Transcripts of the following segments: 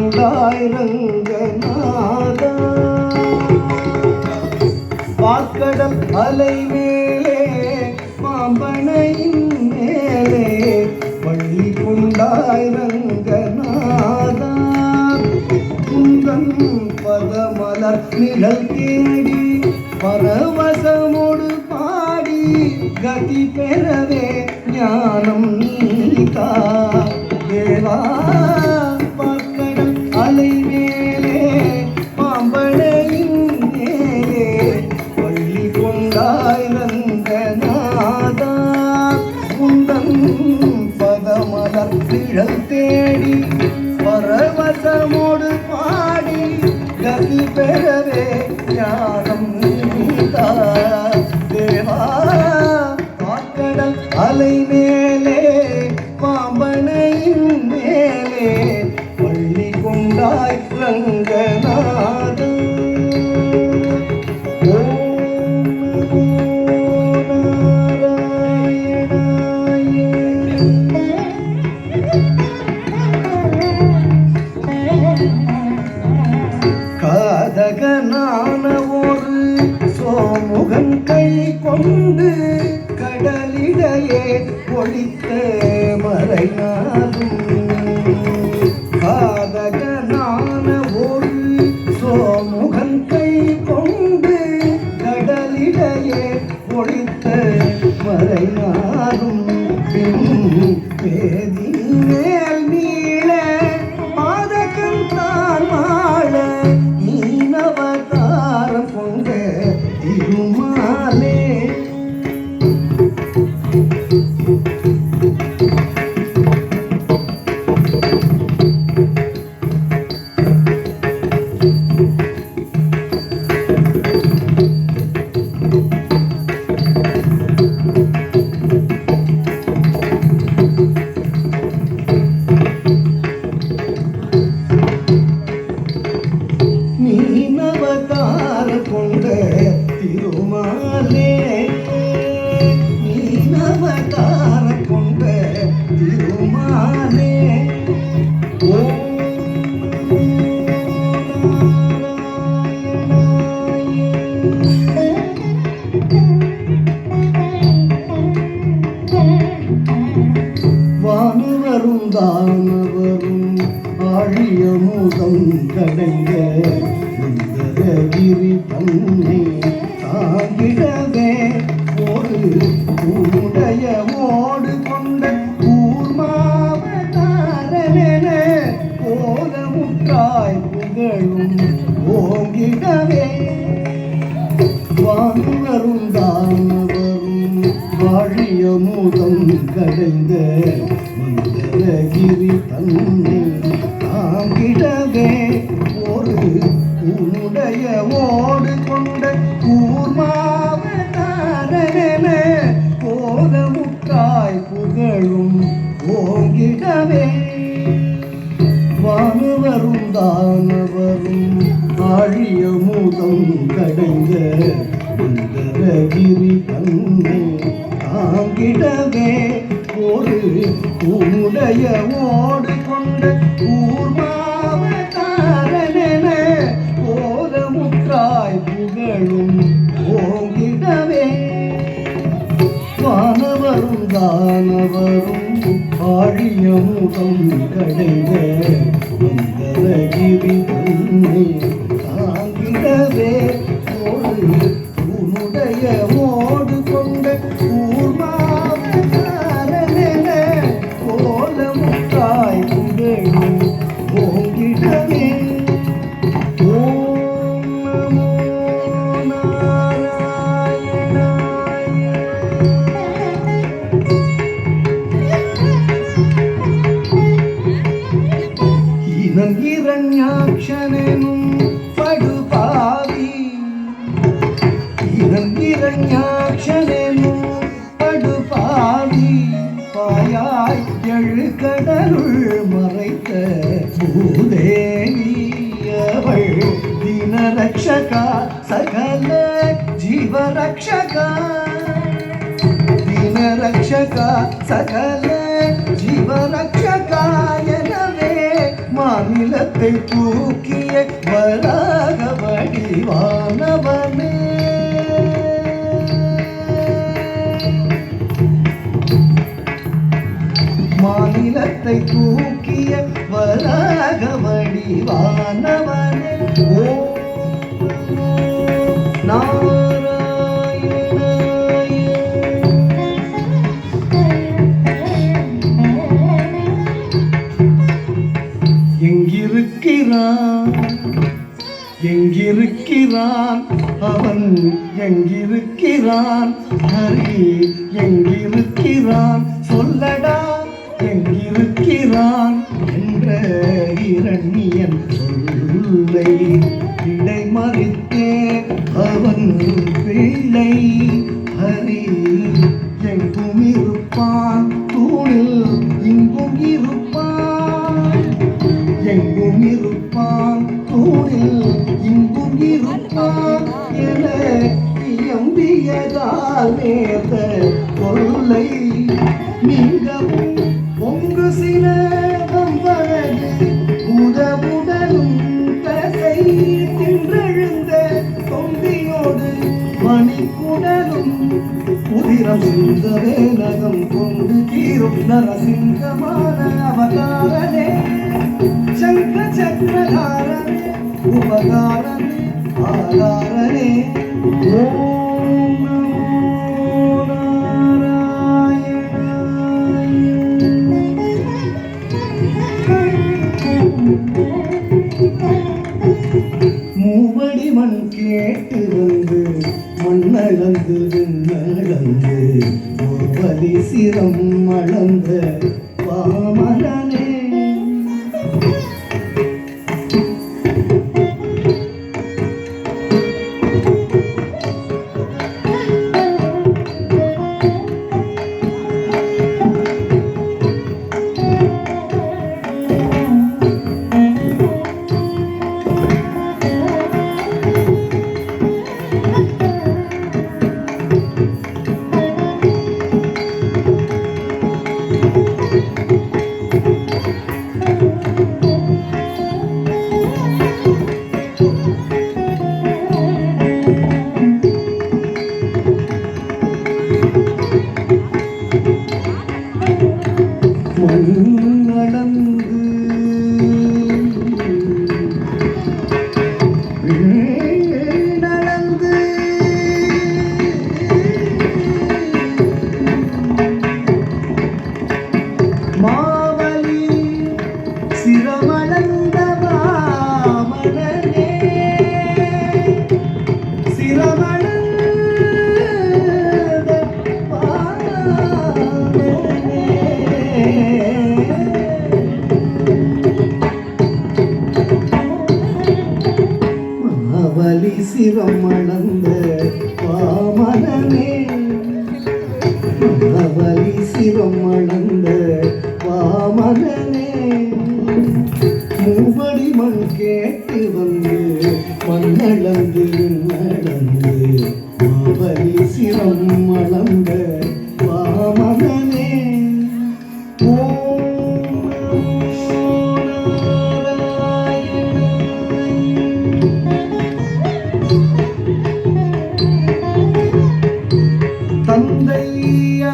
கொண்டாய் ரங்கநாதா. பாக்கடல் அலை மேலே மாம்பனையின் மேலே பள்ளி கொண்டாய் ரங்கநாதா. குந்தன் பதமலர் நிழல் தேடி பரவசமோடு பாடி கதி பெறவே ஞானம் நீதா தேவா. பாக்கடல் அலை மேலே பாம்பனையின் மேலே பள்ளி கொண்டாய் ரங்கநாதா. குந்தன் பதமலர் நிழல் தேடி பரவசமோடு பாடி கதி பெறவே ஞானம் நீதா தேவா. பாக்கடல் அலை மேலே பாம்பனையின் மேலே பள்ளி கொண்டாய் ரங்கநாதா. காதகனான ஒரு சோமுகன் கை கொண்டு கடலிடையே ஒழித்த மறைநாளும். காதகனான ஒரு சோமுகன் கை கொண்டு கடலிடையே ஒழித்த மறைநாளும். பேதி மேல் நீள மாதகன் தான் மாள மீனவதாரம் கொண்ட திருமாலே. மீனவதாரம் கொண்ட திருமாலே. மீனவதாரம் கொண்ட திருமாலே. வானவரும் தானவரும் ஆழிய மூதம் கடைந்த கிரி தன்னை தாங்கிடவே ஒரு உடைய ஓடு கொண்ட கூர்மாவதாரனென கோலமுற்றாய் புகழும் ஓங்கிடவே. வானவரும் தானவரும் வாழிய மூதம் கடைந்த மந்தரகிரி தன்னை தாங்கிடவே ஒரு உன்னுடைய ஓடு கொண்ட கூர்மாவதாரனென கோலமுற்றாய் புகழும் ஓங்கிடவே. வானவரும் தானவரும் ஆழிய மூதம் கடைந்த மந்தரகிரி தன்னை தாங்கிடவே ஒரு உன்னுடைய ஓடு கொண்ட கூர்மாவதாரனென கோலமுற்றாய் புகழும் ஓங்கிடவே. வானவரும் தானவரும் ஆழிய மூதம் கடைந்த மந்தரகிரி தன்னை தாங்கிடவே ஒரு உன்னுடைய ஓடு கொண்ட கூர்மாவதாரனென கோலமுற்றாய் புகழும் ஓங்கிடவே. இரண்யாட்சனும் படுபாவி. இரண்யாட்சனும் படுபாவி பாயாய் எழு கடலுள் மறைத்த பூதேவி அவள் தினரக்ஷகா சகல ஜீவரக்ஷகா. தினரக்ஷகா சகல ஜீவரக்ஷகா எனவே மாநிலத்தை மாநிலத்தை தூக்கிய வராக வடிவானவனே மாநிலத்தை தூக்கிய வராக வடிவானவனே எங்கிருக்கிறான் அவன் எங்கிருக்கிறான் ஹரி எங்கிருக்கிறான் சொல்லடா எங்கிருக்கிறான் என்ற இரண்யன் சொல்லை இடைமறித்தே அவன் பிள்ளை ஹரி எங்கும் இருப்பான் தூணில் இங்கும் இருப்பான் எங்கும் இருப்பான் தூணில் இங்கும் இருப்பான் என எம்பியதால் நேர்ந்த கொல்லை நீங்கவும் பொங்கு சில வம்பழகு உதவுடலும் தசை தின்றெழுந்த தொந்தியோடு மணிக்குடலும் உதிரம் சிந்த வேலகம் கொண்டு தீரும் நரசிங்கமான அவதாரனே சங்க சக்கரதாரனே உபகாரனே ஆதாரனே ஓம் நமோ மூவடி மண் கேட்டு வந்து மண்ணளந்து விண்ணளந்து ஒருவதி சிரம் அளந்த வாமலனே சிரம் அளந்த வாமனனே அவலி சிரம் அளந்த வாமனனே மூவடி மண் கேட்டு வந்து மண்ணளந்து நடந்து அவலி சிரம் அளந்த வாமனனே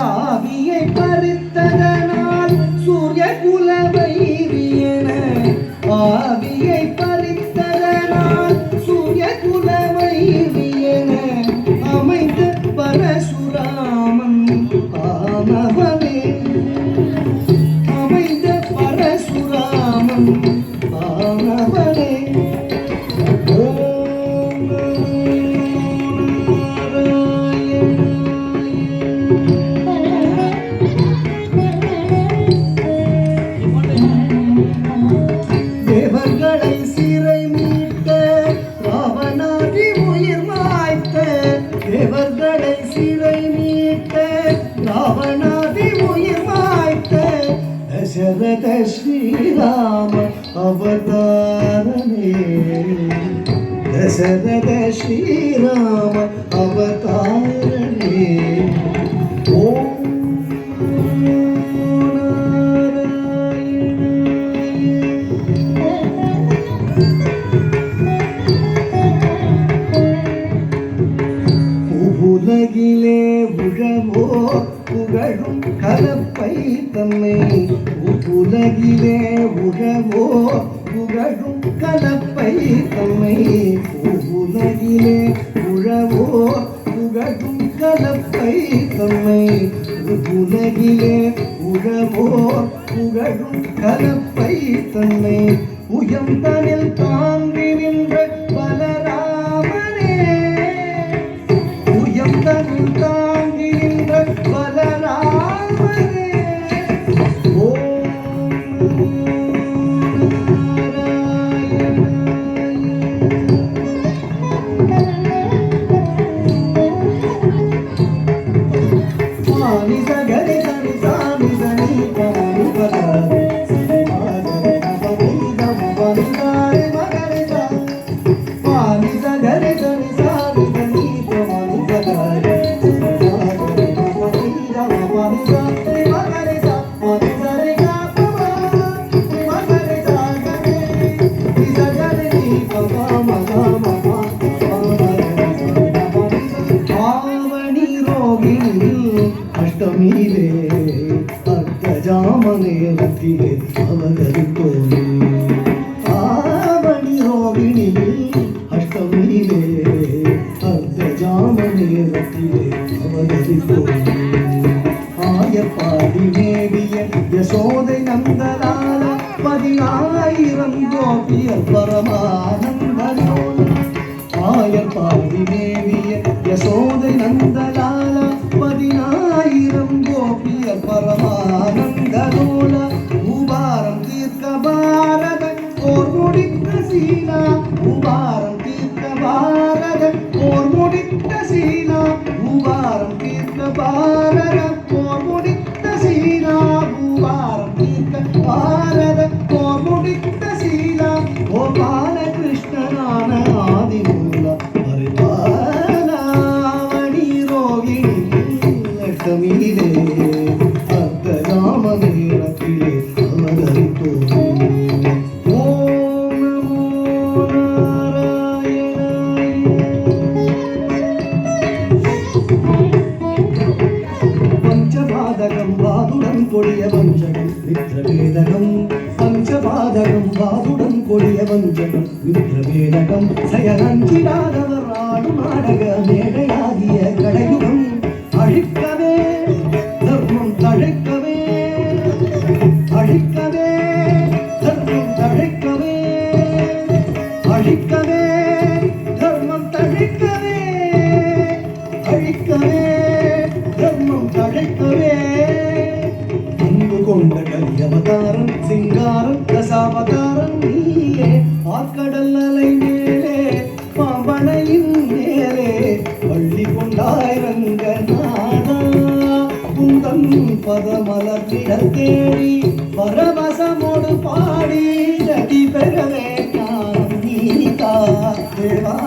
ஆவியை பறித்ததனால் சூரிய குலவைரியன ஆவியை பறித்ததனால் சூரிய குலவைரியன அமைந்த பரசுராமன் ஆனவனே அமைந்த பரசுராமன் ஆனவனே தேவர்களை சிறை மீட்ட ராவணாதி உயிர் மாய்த்த தேவர்களை சிறை மீட்ட ராவணாதி உயிர் மாய்த்த தசரத ஸ்ரீராம அவதாரனே தசரத ஸ்ரீராம அவதாரனே ஓம் உலகிலே உழவோ புகழும் கலப்பை தம்மை உலகிலே உழவோ புகழும் கலப்பை தம்மை உலகிலே உழவோ புகழும் கலப்பை தன்னை உயர்ந்தனில் தாங்கி நின்ற பலராமனே உயர்ந்தனில் தாங்கி நின்ற பலராமனே அஷ்டமியிலே அர்த்தஜாம நேரத்திலே அவதரித்தோமே ஆவணி ரோகிணியில் அஷ்டமியிலே அர்த்தஜாம நேரத்திலே அவதரித்தோமே ஆயப்பாடி மேவிய யசோதை நந்தலால 10,000 கோபியர் பரமானந்தலோல ஆயப்பாடி மேவிய யசோதை நந்தலால 10,000 கோபியர் பரமானந்தலோல உபாரம் தீர்க்க பாரத போர் முடித்த சீலா உபாரம் தீர்க்க பாரத போர் முடித்த சீலா உபாரம் தீர்க்க பாரத போர் முடித்த சீலா உபாரம் தீர்க்க பாரத போர் முடித்த சீலா கோபால கிருஷ்ணனான ஆதிமூல பரிபாலாவணி ரோகிணி லட்சுமியிலே அர்த்தராம நேரத்திலே அவதரித்தோமே ஓம் நமோ நாராயணாய பஞ்சபாதகம் வாதுடன் கொடிய வஞ்சகம் வித்ரவேதகம் பஞ்சபாதகம் வாதுடன் கொடிய வஞ்சகம் வித்ரவேதகம் செயலஞ்சிடாதவர் ஆடும் நாடக மேடையாகிய கடையுகம் அழிக்கவே தர்மம் தழைக்கவே அழிக்கவே தர்மம் தழைக்கவே அழிக்கவே தர்மம் தழைக்கவே அழிக்கவே தர்மம் தழைக்கவே அன்பு கொண்ட கலியவதாரம் சிங்காரம் தசாவதாரம் நீயே ஆற்கடல் அலை மேலே பாம்பனையின் மேலே பள்ளி கொண்டாய் ரங்கநாதா குந்தன் பதமலர்ந்திட தேடி பரவசமோடு பாடி நதி பெறவே நான் நீதா தேவா